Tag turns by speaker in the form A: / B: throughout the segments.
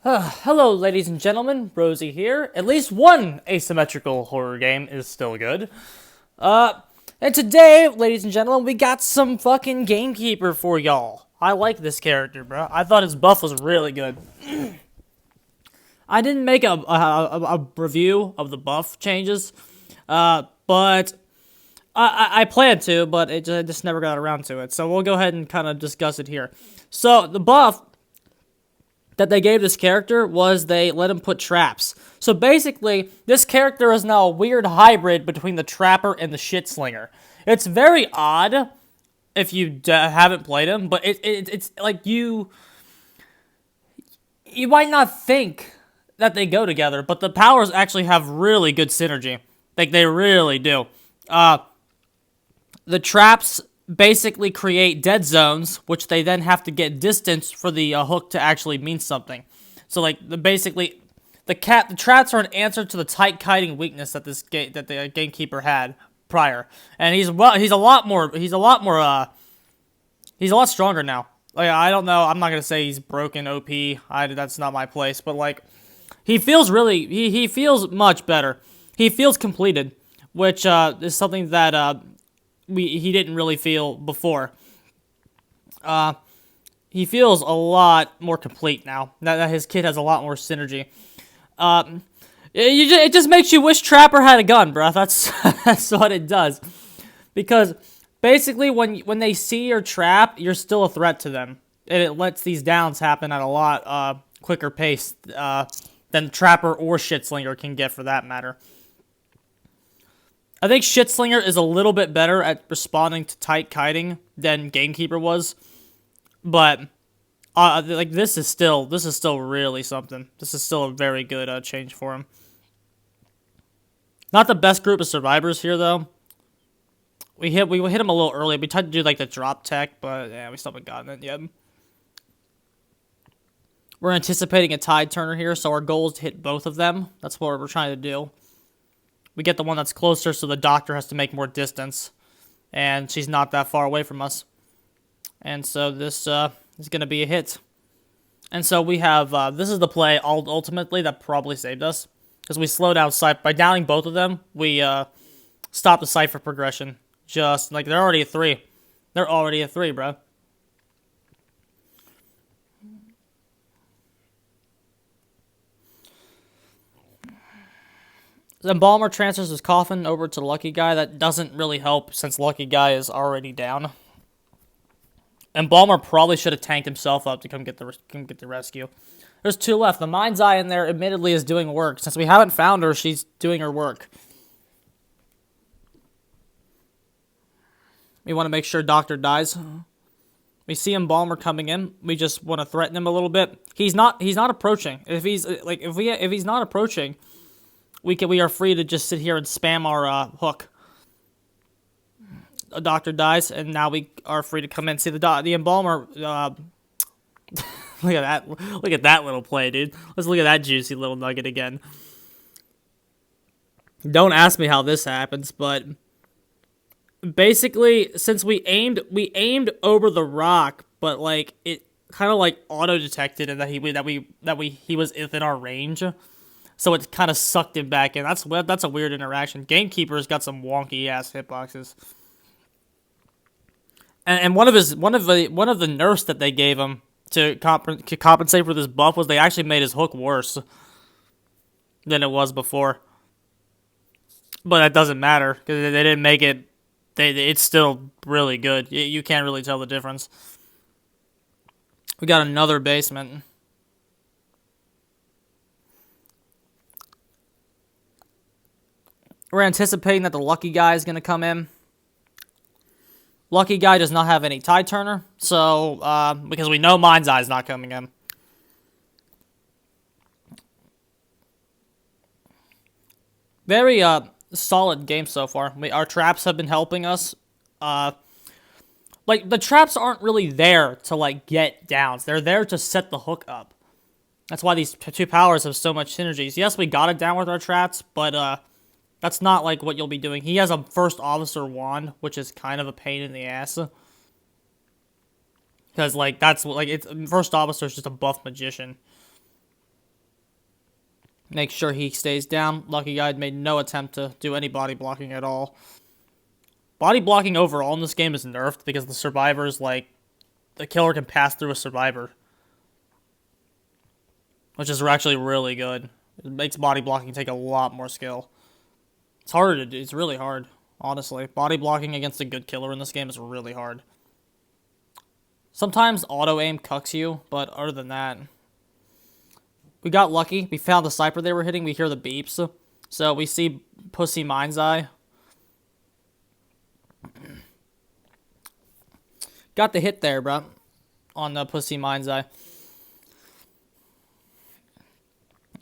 A: Hello, ladies and gentlemen. Rosie here. At least one asymmetrical horror game is still good. And today, ladies and gentlemen, we got some fucking Gamekeeper for y'all. I like this character, bro. I thought his buff was really good. I didn't make a review of the buff changes, but I planned to, but it just never got around to it. So we'll go ahead and kind of discuss it here. So the buff that they gave this character was they let him put traps. So basically, this character is now a weird hybrid between the Trapper and the Shit Slinger. It's very odd if you haven't played him, but it's like you might not think that they go together, but the powers actually have really good synergy. Like, they really do. The traps basically create dead zones, which they then have to get distance for the hook to actually mean something. So, like, the traps are an answer to the tight kiting weakness that the Gamekeeper had prior, and he's a lot stronger now. Like, I don't know, I'm not gonna say he's broken OP. That's not my place, but like, he feels he feels much better. He feels completed, which is something that he didn't really feel before. He feels a lot more complete now. That his kit has a lot more synergy. It just makes you wish Trapper had a gun, bro. That's what it does. Because basically, when they see your trap, you're still a threat to them, and it lets these downs happen at a lot quicker pace than Trapper or Shitslinger can get, for that matter. I think Shitslinger is a little bit better at responding to tight kiting than Gamekeeper was, but like this is still really something. This is still a very good change for him. Not the best group of survivors here though. We hit him a little early. We tried to do like the drop tech, but yeah, we still haven't gotten it yet. We're anticipating a tide turner here, so our goal is to hit both of them. That's what we're trying to do. We get the one that's closer, so the doctor has to make more distance. And she's not that far away from us. And so this is going to be a hit. And so we have, this is the play ultimately that probably saved us. Because we slowed down Cypher. By downing both of them, we stopped the Cypher progression. Just, like, they're already a 3. They're already a 3, bro. The Embalmer transfers his coffin over to Lucky Guy. That doesn't really help since Lucky Guy is already down. Embalmer probably should have tanked himself up to come get the rescue. There's 2 left. The Mind's Eye in there admittedly is doing work. Since we haven't found her, she's doing her work. We want to make sure Doctor dies. We see Embalmer coming in. We just want to threaten him a little bit. He's not approaching. If he's not approaching, we are free to just sit here and spam our hook. A doctor dies, and now we are free to come in. See the Embalmer. Look at that! Look at that little play, dude. Let's look at that juicy little nugget again. Don't ask me how this happens, but basically, since we aimed over the rock, but like it kind of like auto detected, and that he was within our range. So it kind of sucked him back in. That's a weird interaction. Gamekeeper's got some wonky ass hitboxes. And one of the nerfs that they gave him to compensate for this buff was they actually made his hook worse than it was before. But that doesn't matter because they didn't make it. It's still really good. You can't really tell the difference. We got another basement. We're anticipating that the Lucky Guy is going to come in. Lucky Guy does not have any tide turner, so because we know Mind's Eye is not coming in. Very solid game so far. Our traps have been helping us. Like, the traps aren't really there to like get downs. They're there to set the hook up. That's why these 2 powers have so much synergies. Yes, we got it down with our traps, but that's not like what you'll be doing. He has a first officer wand, which is kind of a pain in the ass. Because, like, that's, like, it's first officer is just a buff magician. Make sure he stays down. Lucky Guy made no attempt to do any body blocking at all. Body blocking overall in this game is nerfed because the survivors, like, the killer can pass through a survivor. Which is actually really good. It makes body blocking take a lot more skill. It's harder to do. It's really hard, honestly. Body blocking against a good killer in this game is really hard. Sometimes auto-aim cucks you, but other than that... We got lucky. We found the sniper they were hitting. We hear the beeps. So we see Pussy Mind's Eye. Got the hit there, bro. On the Pussy Mind's Eye.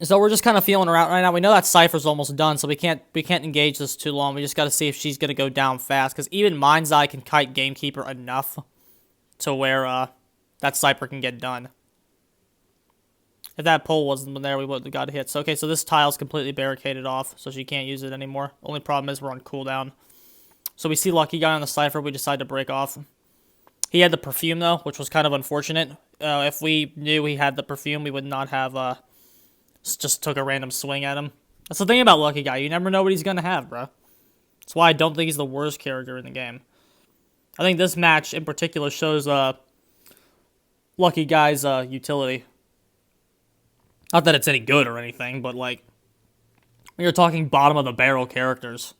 A: So we're just kind of feeling her out right now. We know that Cypher's almost done, so we can't engage this too long. We just got to see if she's going to go down fast. Because even Mind's Eye can kite Gamekeeper enough to where that Cypher can get done. If that pole wasn't there, we would have got hit. So, okay, so this tile's completely barricaded off, so she can't use it anymore. Only problem is we're on cooldown. So we see Lucky Guy on the Cypher. We decide to break off. He had the perfume, though, which was kind of unfortunate. If we knew he had the perfume, we would not have just took a random swing at him. That's the thing about Lucky Guy. You never know what he's going to have, bro. That's why I don't think he's the worst character in the game. I think this match in particular shows Lucky Guy's utility. Not that it's any good or anything, but, like, when you're talking bottom-of-the-barrel characters,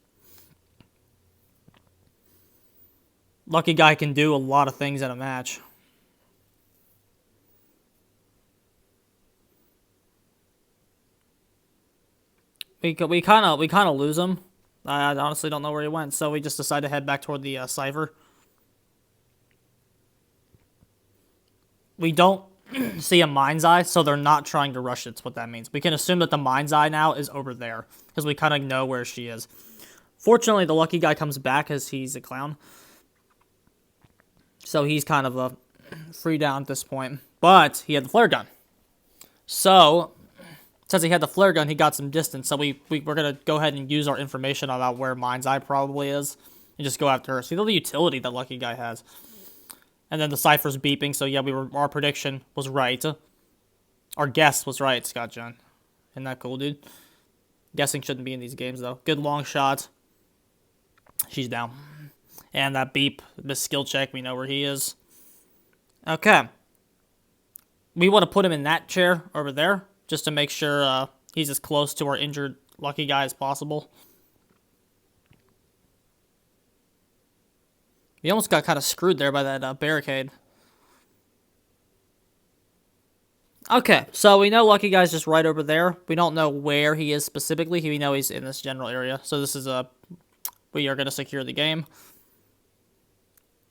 A: Lucky Guy can do a lot of things in a match. We kind of lose him. I honestly don't know where he went, so we just decided to head back toward the Cypher. We don't see a Mind's Eye, so they're not trying to rush it. That's what that means. We can assume that the Mind's Eye now is over there, because we kind of know where she is. Fortunately, the Lucky Guy comes back as he's a clown. So he's kind of a free down at this point. But he had the flare gun. So, since he had the flare gun, he got some distance. So we're going to go ahead and use our information about where Mind's Eye probably is. And just go after her. See the utility that Lucky Guy has. And then the Cypher's beeping, so yeah, our prediction was right. Our guess was right, Scott John. Isn't that cool, dude? Guessing shouldn't be in these games, though. Good long shot. She's down. And that beep, the skill check, we know where he is. Okay. We want to put him in that chair over there, just to make sure he's as close to our injured Lucky Guy as possible. We almost got kind of screwed there by that barricade. Okay, so we know Lucky Guy's just right over there. We don't know where he is specifically. We know he's in this general area. So this is we are going to secure the game.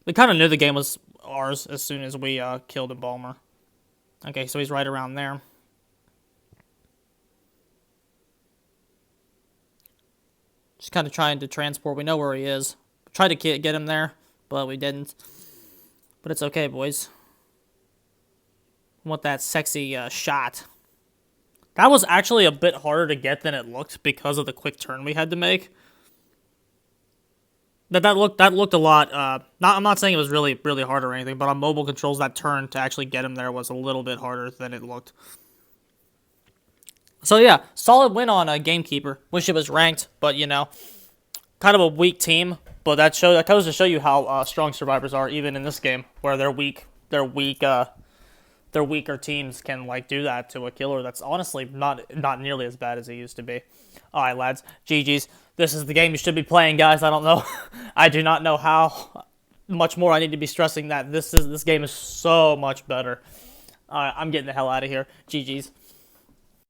A: We kind of knew the game was ours as soon as we killed Embalmer. Okay, so he's right around there. Just kind of trying to transport. We know where he is. Tried to get him there, but we didn't. But it's okay, boys. Want that sexy shot. That was actually a bit harder to get than it looked because of the quick turn we had to make. That looked a lot. I'm not saying it was really hard or anything, but on mobile controls, that turn to actually get him there was a little bit harder than it looked. So yeah, solid win on Gamekeeper. Wish it was ranked, but you know, kind of a weak team. But that goes to show you how strong survivors are, even in this game, where they're weak. Their weaker teams can like do that to a killer that's honestly not nearly as bad as it used to be. All right, lads, GG's. This is the game you should be playing, guys. I don't know. I do not know how much more I need to be stressing that. This game is so much better. All right, I'm getting the hell out of here. GG's.